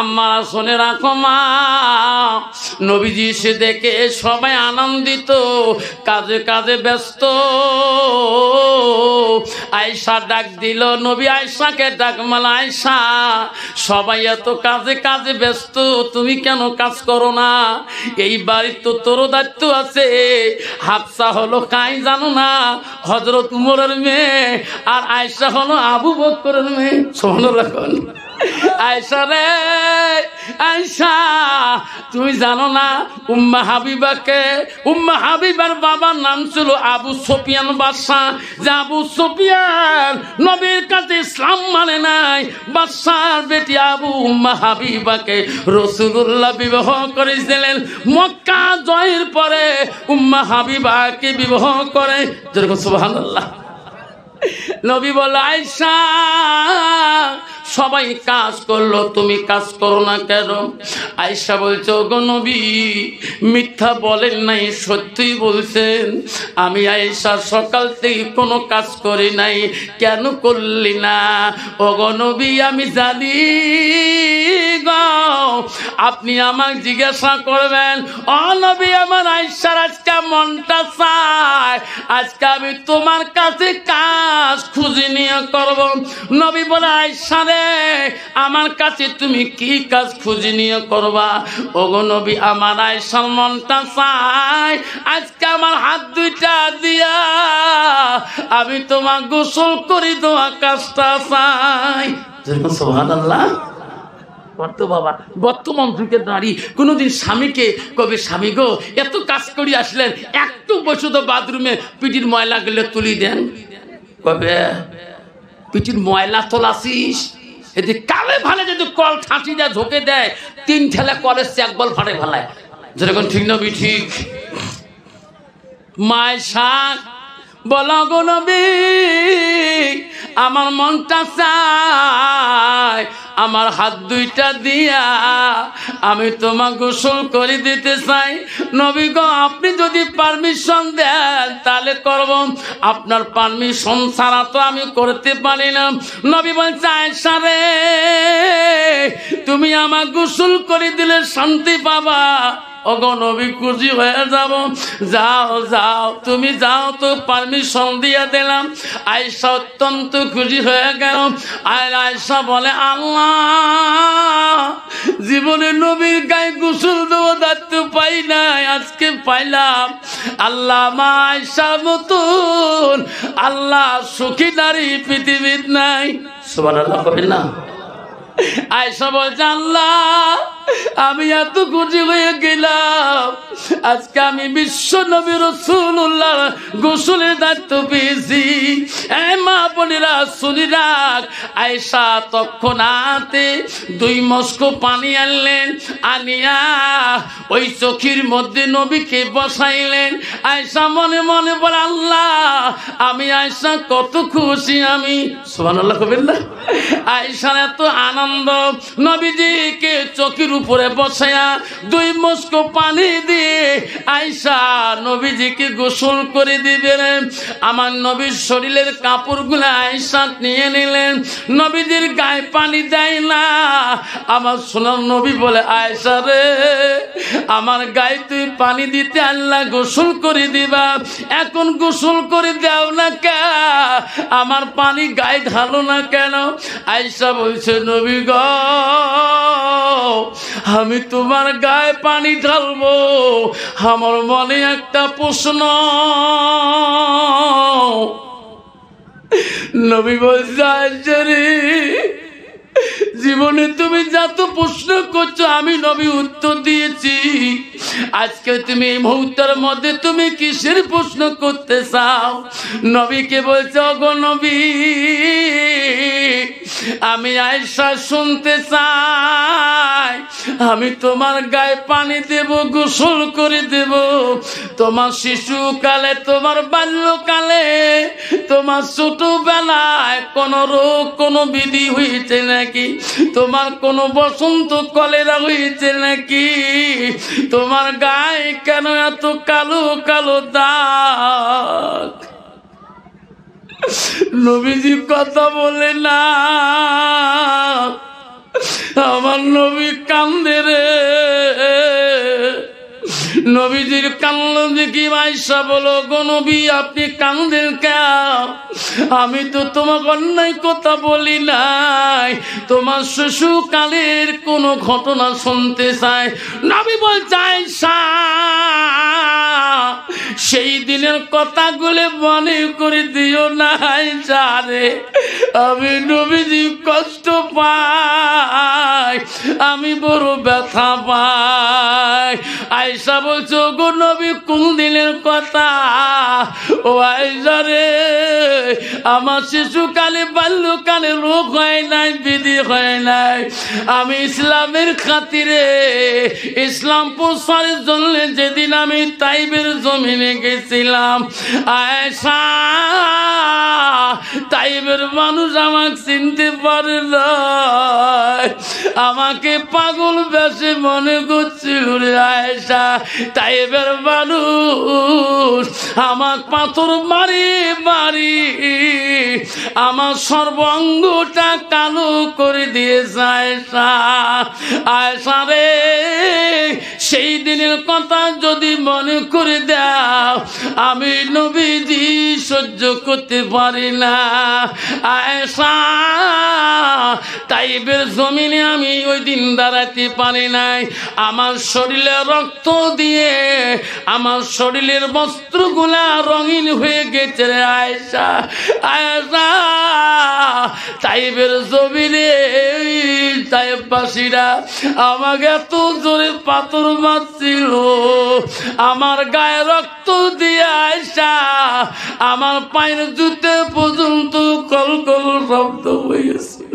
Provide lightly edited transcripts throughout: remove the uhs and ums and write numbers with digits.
আম্মারা শুনে রাখো মা, নবীজি সে দেখে সবাই আনন্দিত, কাজে কাজে ব্যস্ত। আয়েশা ডাক দিল, নবী আয়েশাকে ডাক, মালা আয়েশা, সবাই এত কাজে কাজে ব্যস্ত, তুমি কেন কাজ করো না? এই বাড়ির তো তোর দায়িত্ব আছে। হাফসা হলো কাই জানো না, হযরত উমরের মেয়ে, আর আয়েশা হলো আবু বকরের মেয়ে। সুবহানাল্লাহ। আয়েশা রে আয়েশা, তুমি জানো না উম্মে হাবিবাকে, উম্মে হাবিবার বাবার নাম ছিল আবু সুফিয়ান বাদশা। যে আবু সুফিয়ান নবীর কাছে ইসলাম মানে নাই, বাদশার বেটি আবু উম্মে হাবিবাকে রাসূলুল্লাহ বিবাহ করেছিলেন। মক্কা জয়ের পরে উম্মে হাবিবাকে বিবাহ করে। যেরকম সুবহানাল্লাহ। নবী বলে, আয়েশা সবাই কাজ করলো, তুমি কাজ করো না কেন? আয়েশা বলছে, ওগো নবী মিথ্যা বলেন নাই, সত্যি বলছেন। আমি আয়েশা সকাল থেকে কোনো কাজ করি নাই। কেন করলি না? ওগো নবী আমি জানি গো, আপনি আমাকে জিজ্ঞাসা করবেন। ও নবী, আমার আয়েশার আজকে মনটা চায়, আজকে আমি তোমার কাছে কাজ খুঁজে নিয়ে করব। নবী বলে, আয়েশা রে আমার কাছে তুমি কি কাজ খুঁজে নিয়ে করবা? ওগো নবী আমার আয়েশার মনটা চায়, আজকে আমার হাত দুইটা দিয়া আমি তোমার গোসল করি দেওয়া কাজটা চাই। সুবহানাল্লাহ। বাবা বর্তমান যুগের নারী কোনোদিন স্বামীকে কবে, স্বামী গো এত কাজ করি আসলেন, একটু বসে তো বাথরুমে পিঠির ময়লা গেলে তুলি দেন, কবে পিঠির ময়লা তোলাছিস? এতে কালে ভালে যদি কল ঠাঁচি দেয়, ঝোঁকে দেয়, 3 ঠেলা কলের চেক বল ফাটে ফেলায়। যেরকম ঠিক নবী ঠিক। মায় শাক বলো গো নবী, আমার মনটা চায়, আমার হাত দুইটা দিয়া আমি তোমার গোসল করে দিতে চাই। নবী গো আপনি যদি পারমিশন দেন তাহলে করব, আপনার পারমিশন ছাড়া তো আমি করতে পারি না। নবী বলছে, আয়েশা রে তুমি আমার গোসল করে দিলে শান্তি পাবা। ওগো নবী খুশি হয়ে যাব। যাও যাও তুমি যাও, তো পারমিশন দিয়ে দিলাম। আয়েশা অত্যন্ত খুশি হয়ে গেল। আর আয়েশা বলে, আল্লাহ জীবনে নবীর গায়ে গোসল দেওয়া দায়িত্ব পাই নাই, আজকে পাইলাম। আল্লাহ মা আয়েশার মতন আল্লাহ সুখী নারী পৃথিবীর নাই। সুবহানাল্লাহ বলেন না। আয়েশা বলছে, আল্লাহ আমি এত খুশি হয়ে গেলাম, আজকে আমি বিশ্ব নবী রাসূলুল্লাহ গোসলের দায়িত্ব পেয়েছি। মা বোনেরা শুনি রাখ, আয়েশা তৎক্ষণাতে 2 মস্কো পানি আনলেন, আনিয়া ওই চোখের মধ্যে নবীকে বসাইলেন। আয়েশা মনে মনে বলে, আল্লাহ আমি আয়েশা কত খুশি আমি। সুবহানাল্লাহ কবেন না। আয়েশার এত আনন্দ, নবীজিকে চোখের উপরে বসায়া 2 মস্কো পানি দিয়ে আয়েশা নবীজিকে গোসল করে দিবেন। আমার নবীর শরীরের কাপড়গুলো আয়েশা নিয়ে নিলেন, নবীজির গায়ে পানি দেয় না। আমার সোনার নবী বলে, আয়েশা রে আমার গায়ে তুই পানি দিতে আল্লাহ গোসল করে দিবা, এখন গোসল করে দাও না কে, আমার পানি গায়ে ঢালো না কেন? আয়েশা বলছে, নবী গো আমি তোমার গায়ে পানি ঢালবো, আমার মনে একটা প্রশ্ন। নবী বলছে, আয়েশা রে জীবনে তুমি যত প্রশ্ন করছো আমি নবী উত্তর দিয়েছি, আজকে তুমি এই মুহূর্তের মধ্যে তুমি কিসের প্রশ্ন করতে চাও? নবীকে বলছে, ওগো নবী আমি আয়েশা শুনতে চাই, আমি তোমার গায়ে পানি দেব, গোসল করে দেব, তোমার শিশুকালে, তোমার বাল্যকালে, তোমার ছোটবেলায় কোন রোগ কোন বিধি হয়েছে নাকি? তোমার কোন বসন্ত কলেরা হয়েছে নাকি? তোমার গায়ে কেন এত কালো কালো দাগ? নবীজি কথা বলে না। আমার নবী কান্দে রে। নবীজির কান্না দেখি আয়েশা বলো, গো নবী আপনি কান্দেন কেন? আমি তো তোমাকে অন্যায় কথা বলি নাই, তোমার শিশুকালের কোনো ঘটনা শুনতে চাই। নবী বলছে আয়েশা সেই দিনের কথাগুলো মনে করে দিও না আয়েশা রে, আমি নবীজি কষ্ট পাই, আমি বড় ব্যথা পাই। আয়েশা বলছো, গো নবী কোন দিনের কথা? ও আয়েশা রে, আমার শিশুকালে বাল্যকালে রোগ হয় নাই, বিধি হয় নাই, আমি ইসলামের খাতিরে ইসলাম প্রসারের জন্য যেদিন আমি তাইবের জমিনে গেছিলাম, আয়েশা তাইবের মানুষ আমাকে চিনতে পারে না, আমাকে পাগল বেশি মনে করছিল রে আয়েশা। তাইবের মানুষ আমার পাথর মারি মারি আমার সর্বাঙ্গটা কালো করে দিয়েছে আয়েশা। আয়েশা রে, সেই দিনের কথা যদি মনে করে দাও, আমি নবীজি সহ্য করতে পারি না আয়েশা। তাইবের জমিনে আমি ওই দিন দাঁড়াতে পারি নাই, আমার শরীরে রক্ত দিয়ে আমার শরীরের বস্ত্রগুলা রঙিন হয়ে গেছে রে আয়েশা। আয়েশা তাইবের জমিনে তাইববাসীরা আমাকে এত জোরে পাথর মারছিল, আমার গায়ে রক্ত দিয়ে আয়েশা আমার পায়ের জুতে পর্যন্ত কলকল শব্দ হয়েছিল।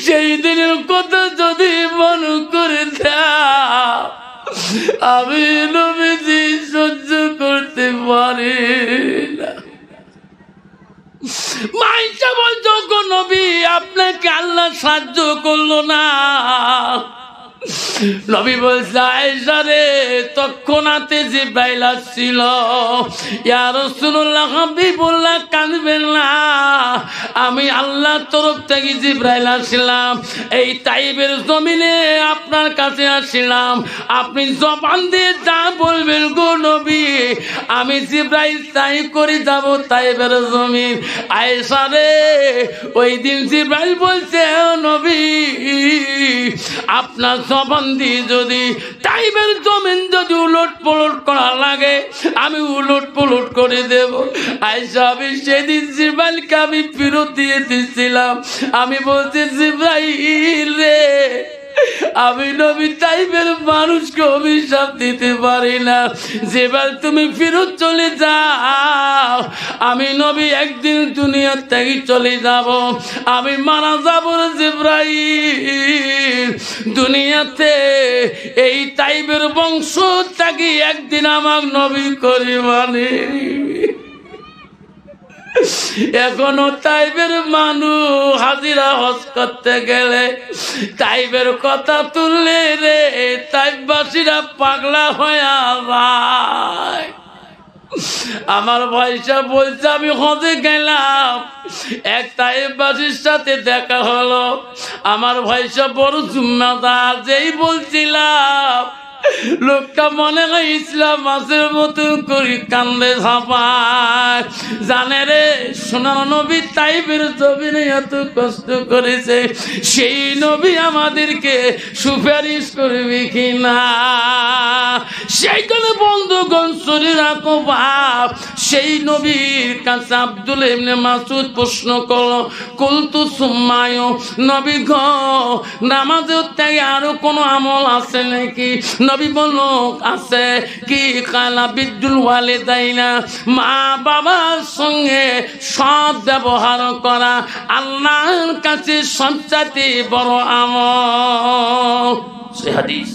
সেই দিনের কথা যদি মনে করে দাও, আমি নবীজি সহ্য করতে পারি না। মাইশা বলতো, গো নবী আপনাকে আল্লাহ সাহায্য করলো না। নবী বলছে আয়েশা রে, তৎক্ষণাতে জিবরাইল আসছিল, ইয়া রাসূলুল্লাহ হাবিবুল্লাহ কাঁদবেন না, আমি আল্লাহর তরফ থেকে জিবরাইল আসলাম, এই তাইবের জমিনে আপনার কাছে আসলাম, আপনি জবান দিয়ে যা বলবেন গো নবী, আমি জিবরাইল তাই করে যাব তাইবের জমিন। আয়েশা রে, ওই দিন জিবরাইল বলছে, ও নবী আপনার জবান দিয়ে যদি তাইবের জমিন যদি উলট পলট করা লাগে, আমি উলট পলট করে দেব। আয়েশা, আমি সেদিন জিবরাইলকে আমি ফেরত দিয়ে দিয়েছিলাম, আমি বলছি জিবরাইল রে, আমি নবী তাইবের মানুষকে অভিশাপ দিতে পারি না, জিবরাইল তুমি ফেরত চলে যাও, আমি নবী একদিন দুনিয়া থেকে চলে যাব, আমি মারা যাব জিবরাইল, দুনিয়াতে এই তাইবের বংশ থেকে একদিন আমার নবী করে মানে। এখনো তাইবের মানুষ হাজিরা হজ করতে গেলে তাইবের কথা তুললে রে তাইববাসীরা পাগলা হয়ে যায়। আমার ভাইসা বলছে, আমি হজে গেলাম, এক তাইববাসীর সাথে দেখা হলো, আমার ভাইসা বড় জিম্মাদার, যেই বলছিলাম লোকটা মনে হয় ইসলাম মাসের মতন করি কান্দে ঝাঁপায়। জানে রে, সোনার নবী তাইবের জমিনে এত কষ্ট করেছে, সেই নবী আমাদেরকে সুপারিশ করবে কিনা? সেইখানে বন্ধুগণ শুনে রাখো বাপ, সেই নবীর কাছে আব্দুল ইবনে মাসউদ প্রশ্ন করলো, কুলতু সুম্মায়, নবী গো নামাজের থেকে আরো কোনো আমল আছে নাকি? নবী বলল আছে। কি? কালা বিদ্যুল ওয়ালিদাইনা, মা বাবার সঙ্গে সৎ ব্যবহার করা আল্লাহর কাছে সবচাইতে বড় আমল। সে হাদিস।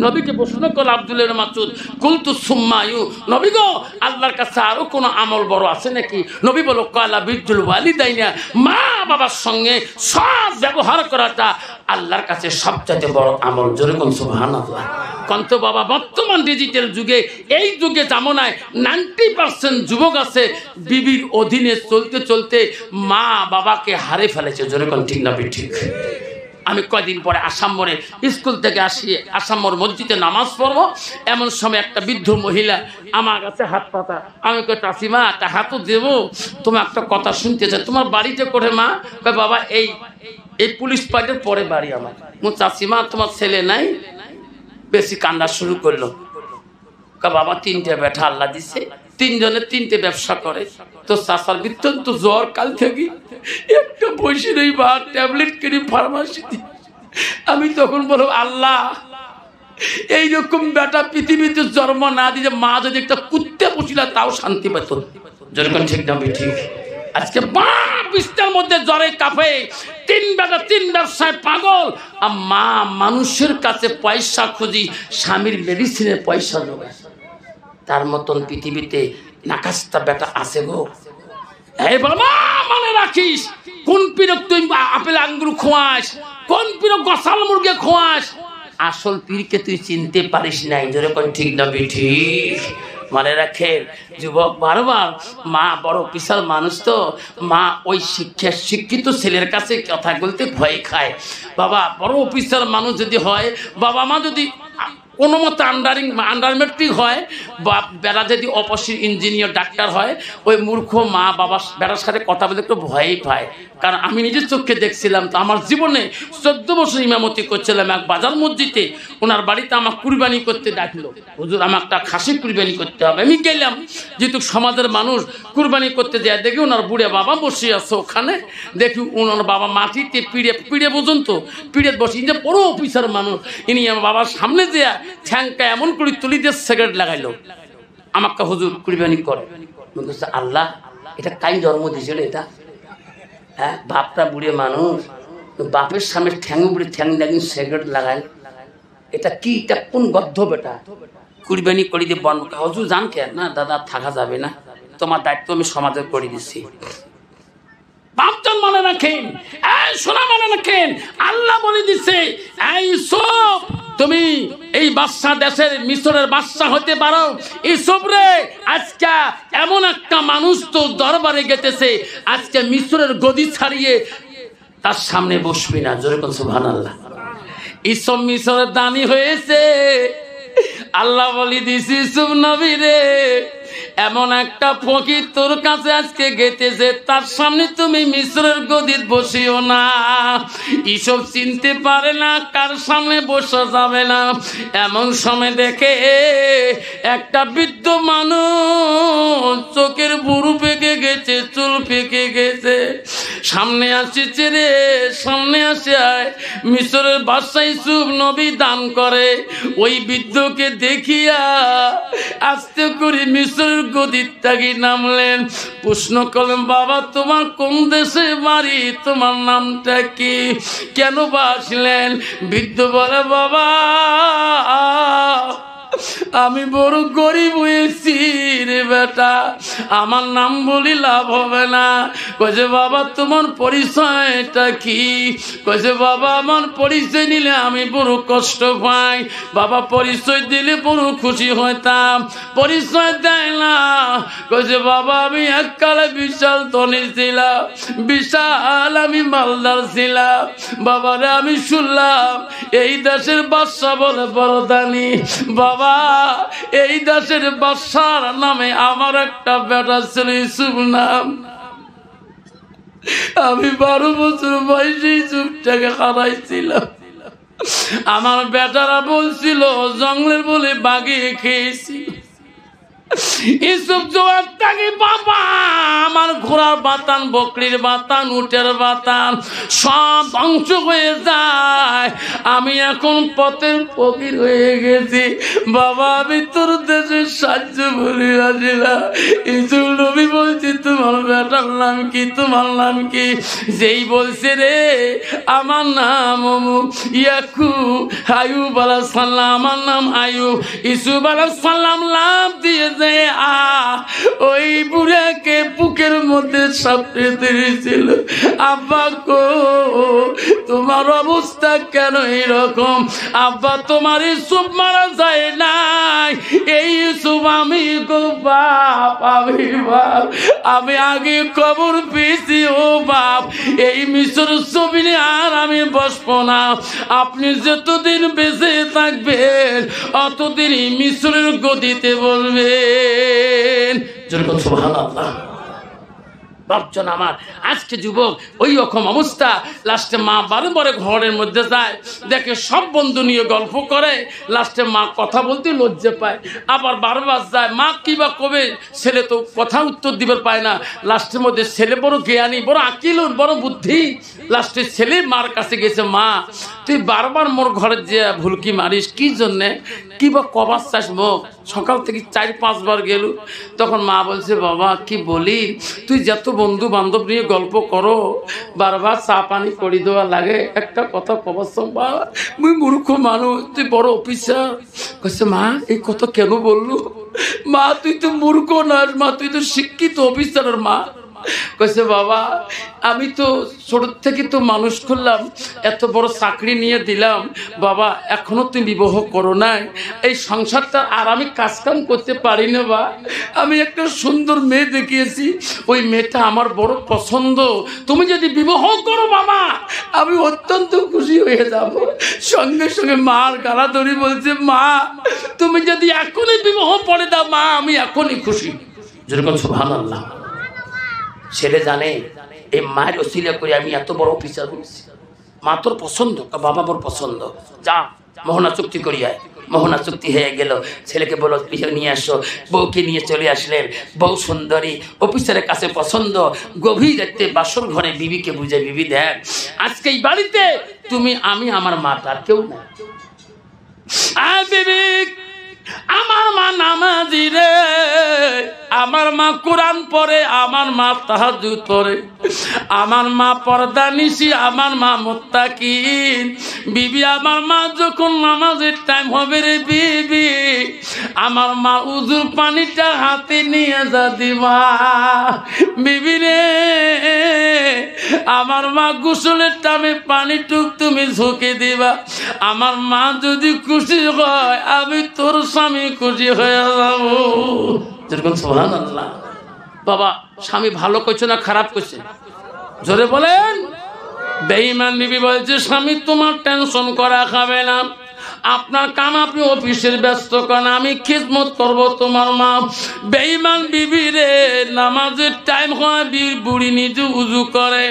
নবীকে প্রশ্ন করল আব্দুল ইবনে মাসউদ, কুলতু সুম্মায়ু, নবী গো আল্লাহর কাছে আরো কোনো আমল বড় আছে নাকি? নবী বলল কালা বিদ্যুল ওয়ালিদাইনা, মা বাবার সঙ্গে সৎ ব্যবহার করাটা আল্লাহর কাছে সবচেয়ে বড় আমল। জোরে কোন সুবহানাল্লাহ। কন্ত বাবা বর্তমান ডিজিটাল যুগে এই যুগে জামানায় 90% যুবক আছে বিবির অধীনে চলতে চলতে মা বাবাকে হারে ফেলেছে। জোরে কোন ঠিক না ঠিক? আমি কয়দিন পরে আসাম মোড়ে স্কুল থেকে আসি, আসাম মোড় মসজিদে নামাজ পড়বো, এমন সময় একটা বৃদ্ধ মহিলা আমার কাছে হাত পাতা। আমি কই চাষিমা একটা হাতও দেবো, তোমার একটা কথা শুনতে চাই, তোমার বাড়িতে করে মা? কয় বাবা এই পুলিশ পার্টির পরে বাড়ি আমার। চাষিমা তোমার ছেলে নাই? বেশি কান্না শুরু করলো। কয় বাবা 3টে বেটা আল্লাহ দিছে, 3জনে 3টে ব্যবসা করে। তো চাষার বিত্যন্ত জ্বর, কাল থেকে একটা বসে নেই বা ট্যাবলেট কিনে ফার্মাসি। আমি তখন বলবো আল্লাহ এইরকম বেটা পৃথিবীতে জন্ম না দিয়ে মা যদি একটা কুত্তে পুষিলা তাও শান্তি পেত। যেরকম ঠিক না ঠিক? আজকে বিস্তার মধ্যে জ্বরে কাঁপে, 3 বেটা 3 ব্যবসায় পাগল, আর মা মানুষের কাছে পয়সা খুঁজি, স্বামীর মেডিসিনের পয়সা জোগায়। তার মতন পৃথিবীতে নাকাস্তা বেটা আছে গো। এই বাবা মনে রাখিস, কোন পীরক তুই আপেল আঙ্গুর খোয়াস, কোন পীরক গসাল মুরগে খোয়াস, আসল পীরকে তুই চিনতে পারিস নাই। যেরকম ঠিক না ঠিক? মনে রাখেন যুবক, বারবার মা বড় বিশাল মানুষ তো, মা ওই শিক্ষিত ছেলের কাছে কথা বলতে ভয় খায়। বাবা বড় অফিসার মানুষ যদি হয়, বাবা মা যদি কোনো মতো আন্ডার মেট্রিক হয়, বা বেড়া যদি অপসি ইঞ্জিনিয়ার ডাক্তার হয়, ওই মূর্খ মা বাবা বেড়ার সাথে কথা বলতে একটু ভয়ই পায়। কারণ আমি নিজের চোখে দেখছিলাম তো, আমার জীবনে 14 বছর ইমামতি করছিলাম এক বাজার মসজিদে। ওনার বাড়িতে আমার কুরবানি করতে ডাকলো, হুজুর আমার একটা খাসি কুরবানি করতে হবে। আমি গেলাম, যেহেতু সমাজের মানুষ, কুরবানি করতে যায়। দেখি ওনার বুড়ে বাবা বসে আছে ওখানে, দেখি ওনার বাবা মাটিতে পিড়ে পর্যন্ত পিড়ে বসে, যে বড় অফিসার মানুষ, ইনি আমার বাবার সামনে যে ঠ্যাংকা এমন করে তুলি দিয়ে সিগারেট লাগাইলো। আমাকে হুজুর কুরবানি করে। আল্লাহ এটা কাই জন্ম দিয়েছিল এটা? হ্যাঁ, বাপটা বুড়ে মানুষ, বাপের সামনে ঠ্যাং বুড়ে ঠ্যাং লাগিয়ে সিগারেট লাগায়, এটা কি? এটা কোন গদ্ধ বেটা? কুরবানি করে দিয়ে বন। হুজুর জান কে? না দাদা থাকা যাবে না, তোমার দায়িত্ব আমি সমাজে করে দিচ্ছি। বাপজন মনে রাখেন, এই সোনা মনে রাখেন, আল্লাহ বলে দিচ্ছে এই সব তুমি এই বাদশা দেশের মিশরের বাদশা হতে পারো। ইউসুফ রে, আজকে এমন একটা মানুষ তো দরবারে গেতেছে, আজকে মিশরের গদি ছাড়িয়ে তার সামনে বসবি না। জোরে কোন সুবহানাল্লাহ। ইউসুফ মিশরের দানি হয়েছে। আল্লাহ বলি দিছি ইউসুফ নবী রে, এমন একটা ফকির তোর কাছে আজকে গেতেছে, তার সামনে তুমি মিশরের গদিত বসিও না। ইসব চিনতে পারে না কার সামনে বসা যাবে না। এমন সময় দেখে একটা বৃদ্ধ মানুষ, চোখের বুড়ু পেকে গেছে, চুল পেকে গেছে, সামনে আসছে রে, সামনে আসে আয়। মিশরের বাদশা ইউসুফ নবী দান করে। ওই বৃদ্ধকে দেখিয়া আস্তে করে মিশরের গদির থেকে নামলেন। প্রশ্ন করলেন, বাবা তোমার কোন দেশে বাড়ি, তোমার নামটা কি, কেন আসলেন? বৃদ্ধ বলে, বাবা আমি বড় গরিব হয়েছি রে বেটা, আমার নাম বলি লাভ হবে না। কইছে বাবা তোমার পরিচয়টা কি? কইছে বাবা আমার পরিচয় নিলে আমি বড় কষ্ট পাই, বাবা পরিচয় দিলে বড় খুশি হইতাম, পরিচয় দেয় না। কইছে বাবা আমি এককালে বিশাল ধনী ছিলাম, বিশাল আমি মালদার ছিলাম, বাবারে আমি শুনলাম এই দেশের বাদশা বলে বড় দানি। বাবা এই দেশের বাদশার নামে আমার একটা বেটা ছিল ইউসুফ নাম। আমি 12 বছর বয়সে ইউসুফটাকে হারাইছিলাম। আমার বেটারা বলছিল জঙ্গলের বলে বাগিয়ে খেয়েছি। ইউসুফ জোয়ার থাকি বাবা আমার ঘোড়ার বাতান, বকরির বাতান, উটের বাতান সব ধ্বংস হয়ে যায়। আমি এখন পথের ফকির হয়ে গেছি। বাবা আমি তোর দেশের সাহায্য বলি আসিলাম। ইউসুফ নবী বলছি তোমার বেটার নাম কি, তোমার নাম কি? যেই বলছে রে আমার নাম অমুক, ইয়াকুব, আয়ুব আলাইহিস সালাম, আমার নাম আয়ুব। ইউসুফ আলাইহিস সালাম লাভ দিয়ে ওই বুড়াকে বুকের মধ্যে সাপড়ে ধরেছিল। আব্বা গো তোমার অবস্থা কেন এরকম? আব্বা তোমার ইউসুফ মারা যায় নাই, এই ইউসুফ আমি গো বাপ, আমি বাপ, আমি আগে খবর পেয়েছি ও বাপ, এই মিশর জমিনে আর আমি বসবো না। আপনি যতদিন বেঁচে থাকবেন অতদিন মিশরের গদিতে বলবেন। যেরকম সুবহানাল্লাহ। ভাবছেন আমার আজকে যুবক ওই রকম অবস্থা, লাস্টে মা বারে বারে ঘরের মধ্যে যায়, দেখে সব বন্ধু নিয়ে গল্প করে, লাস্টে মা কথা বলতে লজ্জা পায়, আবার বারবার যায়, মা কি বা কবে, ছেলে তো কথা উত্তর দিবার পায় না। লাস্টের মধ্যে ছেলে বড় জ্ঞানী, বড় আকিল, বড় বুদ্ধি, লাস্টে ছেলে মার কাছে গেছে, মা তুই বারবার মোর ঘরে যে ভুলকি মারিস কি জন্যে, কি বা কবার চাস মুখ, সকাল থেকে 4-5 বার গেল। তখন মা বলছে, বাবা কি বলি, তুই যত বন্ধু বান্ধব নিয়ে গল্প করো, বারবার চা পানি করে দেওয়া লাগে, একটা কথা কবার বা মুই মূর্খ মানুষ, তুই বড় অফিসার। কইছে মা এই কথা কেন বললু? মা তুই তো মূর্খ না, মা তুই তো শিক্ষিত অফিসারের মা। কইছে বাবা আমি তো ছোট থেকে তো মানুষ করলাম, এত বড় চাকরি নিয়ে দিলাম, বাবা এখনো তুমি বিবাহ করো নাই, এই সংসারটা আর আমি কাজকাম করতে পারি না। বা আমি একটা সুন্দর মেয়ে দেখিয়েছি, ওই মেয়েটা আমার বড় পছন্দ, তুমি যদি বিবাহ করো বাবা আমি অত্যন্ত খুশি হয়ে যাব। সঙ্গে সঙ্গে মার গালা ধরে বলছে, মা তুমি যদি এখনই বিবাহ পড়ে দাও মা আমি এখনই খুশি। যেরকম সুবহানাল্লাহ। ছেলে জানে এই মায়ের ওসিলা করে আমি এত বড় অফিসার হয়েছি। মা তোর পছন্দ? বাবা মোর পছন্দ, যা মোহনা চুক্তি করিয়া। মোহনা চুক্তি হয়ে গেল, ছেলেকে বলো নিয়ে আসো, বউকে নিয়ে চলে আসলেন। বউ সুন্দরী, অফিসারের কাছে পছন্দ, গভীর রাতে বাসর ঘরে বিবিকে বুঝে, বিবি দেখ আজকে এই বাড়িতে তুমি আমি আমার মা, তার কেউ না। আর বিবি আমার মা নামাজি রে, আমার মা কোরআন পড়ে, আমার মা তাহাজ্জুদ পড়ে, আমার মা পর্দা নিশি, আমার মা মুত্তাকিন। বিবি আমার মা যখন নামাজের টাইম হবে রে বিবি, আমার মা উজুর পানিটা হাতে নিয়ে যা দিবা। বিবি রে আমার মা গোসলের টাইমে পানিটুক তুমি ঝুঁকে দিবা। আমার মা যদি খুশি হয় আমি তোর স্বামী খুশি হয়ে যাবো। যেরকম সুবহানাল্লাহ। বাবা স্বামী ভালো করছে না খারাপ করছে? জোরে বলেন। বেঈমান বিবি বলছে, স্বামী তোমার টেনশন করা খাবে না, আপনার কাম আপনি অফিসের ব্যস্ত করেন, আমি খিদমত করব তোমার মা। বেঈমান বিবি রে নামাজের টাইম হয়, বুড়ি নিজে উজু করে,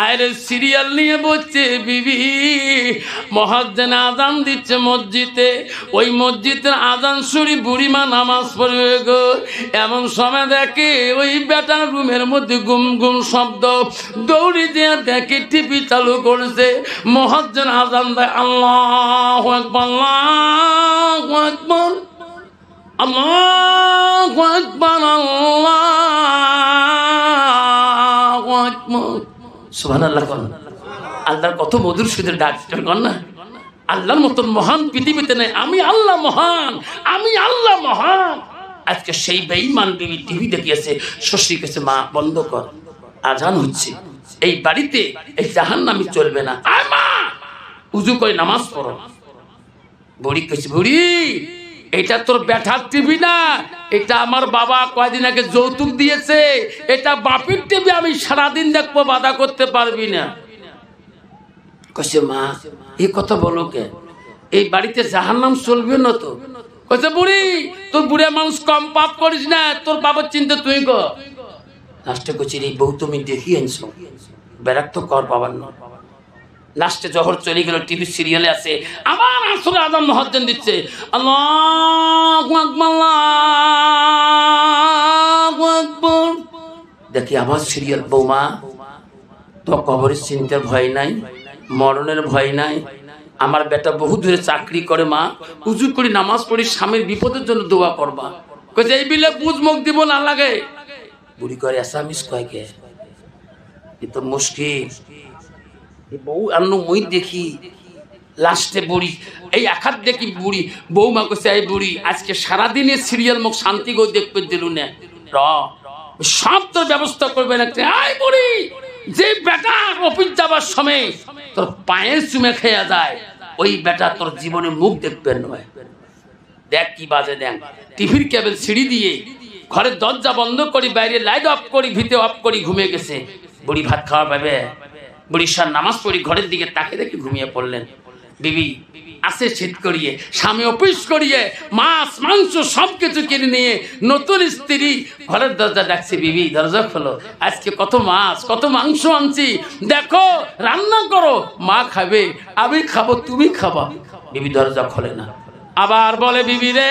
আরে সিরিয়াল নিয়ে বলছে বিবি, মুয়াজ্জিন আযান দিচ্ছে মসজিদে, ওই মসজিদের আযান শুনি বুড়ি মা নামাজ পড়বে গো। এমন সময় দেখে ওই বেটার রুমের মধ্যে গুম গুম শব্দ, দৌড়ি দিয়ে দেখে টিভি চালু করেছে, মুয়াজ্জিন আযান দেয়, আল্লাহু আকবার আল্লাহু আকবার আল্লাহু আকবার আল্লাহু আকবার। সুবহানাল্লাহ। আল্লাহর কত মধুর সুদের ডাক কর না, আল্লাহর মতন মহান পৃথিবীতে নেই, আমি আল্লাহ মহান, আমি আল্লাহ মহান। আজকে সেই বেঈমান বিবি টিভি দেখিয়েছে, শশী কাছে মা বন্ধ কর, আজান হচ্ছে, এই বাড়িতে এই জাহান্নামী চলবে না, আয় মা উজু করে নামাজ পড়ো। বুড়ি কইছে, বুড়ি এটা তোর ব্যাটার টিভি না, এটা আমার বাবা কয়দিন আগে যৌতুক দিয়েছে, এটা বাপের টিভি, আমি সারাদিন দেখবো, বাধা করতে পারবি না। কইছে মা এই কথা বলো কে, এই বাড়িতে জাহান্নাম চলবে না তো? কইছে বুড়ি তোর বুড়ে মানুষ কম পাপ করিস না, তোর বাবার চিন্তা তুই কর। লাস্টে কইছি রে বউ তুমি দেখি আনছো, বেরাক তো কর বাবার না। লাস্টে জহর চলে গেল, টিভি সিরিয়ালে আছে, আবার আসলে আযান মুয়াজ্জিন দিচ্ছে, আল্লাহু আকবার আল্লাহু আকবার। দেখি আবার সিরিয়াল, বৌমা তো কবরের চিন্তার ভয় নাই, মরণের ভয় নাই, আমার বেটা বহু দূরে চাকরি করে, মা উজু করে নামাজ পড়ি, স্বামীর বিপদের জন্য দোয়া করবা। কইছে এই বিলে বুঝ মুখ দিব না লাগে। বুড়ি করে আসামিস কয়কে, এ তো মুশকিল, বউ আন্ন মই দেখি। লাস্টে বুড়ি এই আঘাত দেখি বুড়ি, বৌমা কইছে এই বুড়ি আজকে সারাদিনের সিরিয়াল মুখ শান্তি গো দেখতে দিল না, র সব তো ব্যবস্থা করবে না। আই বুড়ি যে বেটা অফিস যাবার সময় তোর পায়ের চুমে খেয়া যায়, ওই বেটা তোর জীবনে মুখ দেখবেন নয়। দেখ কি বাজে, দেখ টিভির কেবল সিঁড়ি দিয়ে ঘরের দরজা বন্ধ করি, বাইরে লাইট অফ করি, ভিতরে অফ করি, ঘুমিয়ে গেছে। বুড়ি ভাত খাওয়া পাবে, বুড়ির সার নামাজ পড়ি, ঘরের দিকে তাকে দেখে ঘুমিয়ে পড়লেন। বিবি আসে শীত করিয়ে, স্বামী অফিস করিয়ে, মাছ মাংস সবকিছু কিনে নিয়ে নতুন স্ত্রী ঘরের দরজা ডাকছে, বিবি দরজা খোলো, আজকে কত মাছ কত মাংস আনছি, দেখো রান্না করো, মা খাবে, আমি খাবো, তুমি খাবা। বিবি দরজা খোলে না, আবার বলে, বিবি রে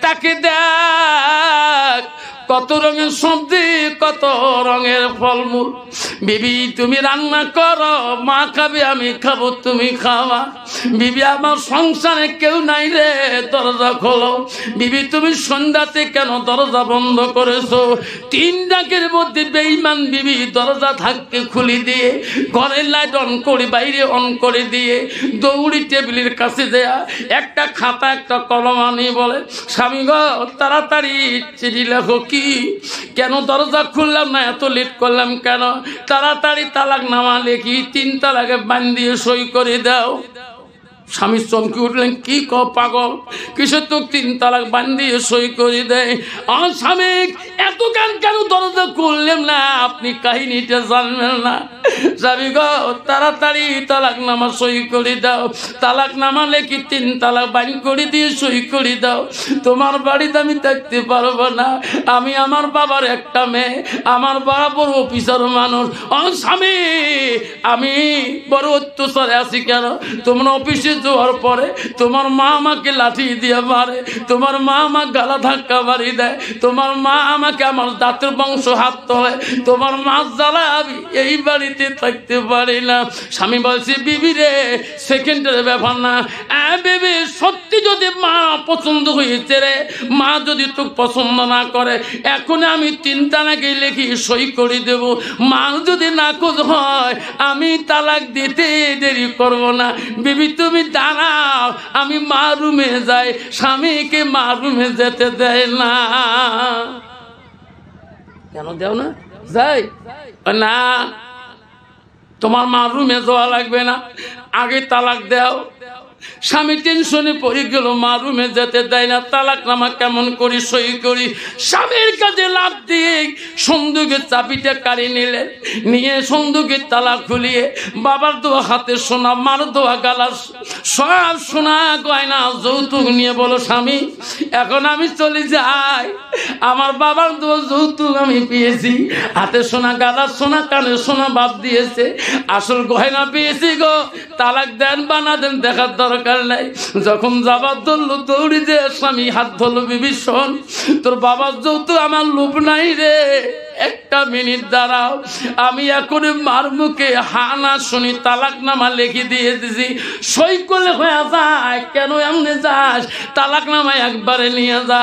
তাকে দেখ কত রঙের সবজি, কত রঙের ফলমূল, বিবি তুমি রান্না করো, মা খাবে, আমি খাবো, তুমি খাওয়া। বিবি আমার সংসারে কেউ নাই রে, দরজা খোলো। বিবি তুমি সন্ধ্যাতে কেন দরজা বন্ধ করেছো? 3 ডাকের মধ্যে বেঈমান বিবি দরজা থাকতে খুলি দিয়ে, ঘরের লাইট অন করে, বাইরে অন করে দিয়ে, দৌড়ি টেবিলের কাছে দেয়া একটা খাতা একটা কলম আনি বলে, স্বামী গো তাড়াতাড়ি চিঠি লেখো। কি কেন দরজা খুললাম না, এত লেট করলাম কেন? তাড়াতাড়ি তালাক নামা লেখি, 3 তালাকে বান্ধিয়ে সই করে দাও। স্বামী চমকে উঠলেন, কি ক পাগল, কিসে তো 3 তালাক বান্ধিয়ে সই করে দেয়? আমার স্বামী এত কেন দরজা খুললেন না, আপনি কাহিনীটা জানবেন না। স্বামী গো তাড়াতাড়ি তালাক নামা সই করে দাও, তালাক নামা লেখি 3 তালাক বান করে দিয়ে সই করে দাও। তোমার বাড়িতে আমি থাকতে পারবো না, আমি আমার বাবার একটা মেয়ে, আমার বাবা বড় অফিসার মানুষ। আমার স্বামী আমি বড় অত্যাচারে আছি কেন? তোমরা অফিসে যাওয়ার পরে তোমার মা আমাকে লাঠি দিয়ে মারে, তোমার মা আমাকে গালা ধাক্কা মারি দেয়, তোমার মা আমাকে আমার দাঁতের বংশ হাত তোলে, তোমার মা জ্বালা আমি এই বাড়িতে থাকতে পারি না। স্বামী বলছে, বিবি রে সেকেন্ডের ব্যাপার না, বিবি সত্যি যদি মা পছন্দ হয়েছে রে, মা যদি তোকে পছন্দ না করে, এখন আমি 3 তালাকে লিখি সই করে দেব। মা যদি নাকচ হয়, আমি তালাক দিতে দেরি করব না। বিবি তুমি দাঁড়াও, আমি মা রুমে যাই। স্বামীকে মা রুমে যেতে দেয় না। কেন দেও না? যাই না, তোমার মা রুমে যাওয়া লাগবে না, আগে তালাক দাও। স্বামী টেনশনে পড়ে গেল, মা রুমে যেতে দেয় না, তালাক নামা কেমন করি সই করি? স্বামীর কাছে লাভ দিয়ে সন্দুকের চাবিটা কাড়ি নিলেন, নিয়ে সন্দুকের তালা খুলিয়ে বাবার দোয়া হাতে সোনা, মার দোয়া গালা, সব সোনা গয়না যৌতুক নিয়ে বলো, স্বামী এখন আমি চলে যাই, আমার বাবার দোয়া যৌতুক আমি পেয়েছি, হাতে সোনা, গালার সোনা, কানে সোনা বাপ দিয়েছে, আসল গয়না পেয়েছি গো, তালাক দেন বা না দেন দেখার দরকার নাই। যখন যাবার ধরলো দৌড়ি যে স্বামী হাত ধরলো, বিবি শোন তোর বাবার যৌতুক আমার লোভ নাই রে, একটা মিনিট দাঁড়াও, আমি এখন মার মুখে হানা শুনি তালাক নামা লিখে দিয়ে দিছি, সই করলে হয়ে যায়, কেন এমনি যাস? তালাক নামা একবারে নিয়ে যা,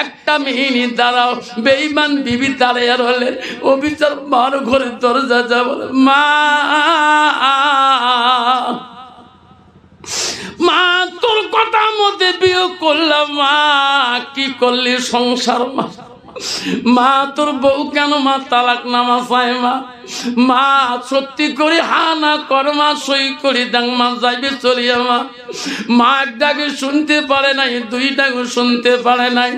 একটা মিনিট দাঁড়াও। বেঈমান বিবি দাঁড়িয়ে রইলেন, ও বিচার মার ঘরের দরজা যা বলে, মা মা তোর কথা মধ্যে বিয়ে করলাম, মা কি করলি সংসার? মা তোর বউ কেন মা তালাক নামা চায়? মা সত্যি করে হা না কর, মা সই করি দেখ, মা যাইবে চলিয়া। মা একটাকে শুনতে পারে নাই, 2টাকে শুনতে পারে নাই।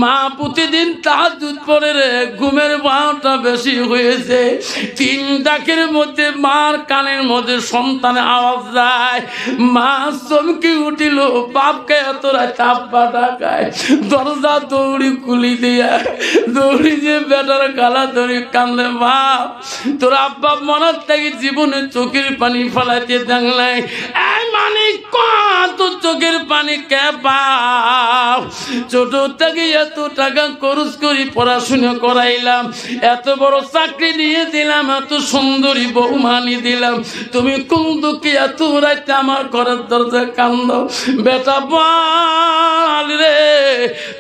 মা প্রতিদিন তাহাজ্জুদ পড়ে রে, ঘুমের ভাওটা বেশি হয়েছে। 3 ডাকের মধ্যে মার কানের মধ্যে সন্তানের আওয়াজ যায়, মা চমকে উঠিল, বাপকে এত রাত আব্বা ডাকায়, দরজা দৌড়ি খুলি দিয়া দৌড়ি যে বেটার গালা ধরে কান্দে, বাপ তোর আব্বা মনার থেকে জীবনে চোখের পানি ফেলাইতে দেখলাই, এই মানে কত চোখের পানি কে বাপ? ছোট থেকে এত টাকা খরচ করি পড়াশোনা করাইলাম, এত বড় চাকরি দিয়ে দিলাম, এত সুন্দরী বৌমানি দিলাম, তুমি কোন দুঃখে এত রাইতে আমার ঘরের দরজা কান্দ? বেটা বল রে,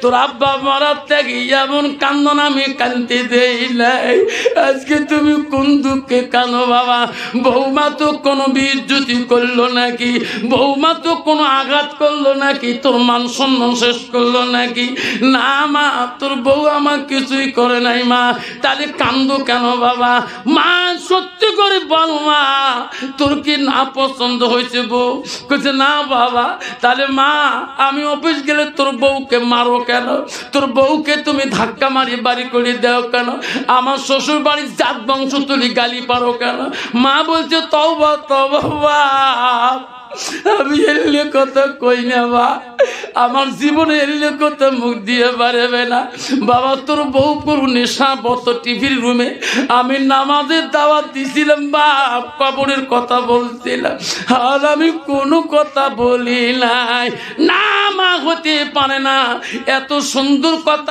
তোর আব্বা মরার থেকে এমন কান্দন আমি কানতে দেই নাই, আজকে তুমি কোন দুঃখে কানো বাবা? বৌমা তো কোনো বিদ্যুতি করলো নাকি? বৌমা তো কোনো আঘাত করলো নাকি, তোর মান সম্মান শেষ করলো নাকি? না মা, তোর বউ আমার কিছুই করে নাই মা। তাহলে কান্দো কেন বাবা? মা সত্যি করে বল মা, তোর কি না পছন্দ হয়েছে বউ? বলছে না বাবা। তাহলে মা, আমি অফিস গেলে তোর বউকে মারো কেন? তোর বউকে তুমি ধাক্কা মারি বাড়ি করে দেও কেন? আমার শ্বশুর বাড়ির জাত বংশ তুলি গালি পারো কেন? মা বলছে তওবা তওবা বাপ, আমি এলে কথা কই না মা, আমার জীবনে এলে কথা মুখ দিয়ে পারবে না। বাবা তোর বউ পুরো নেশাবত টিভির রুমে, আমি নামাজের দাওয়াত দিছিলাম বাপ, কবরের কথা বলছিলাম, আর আমি কোনো কথা বলি নাই। না মা, হতে পারে না, এত সুন্দর কথা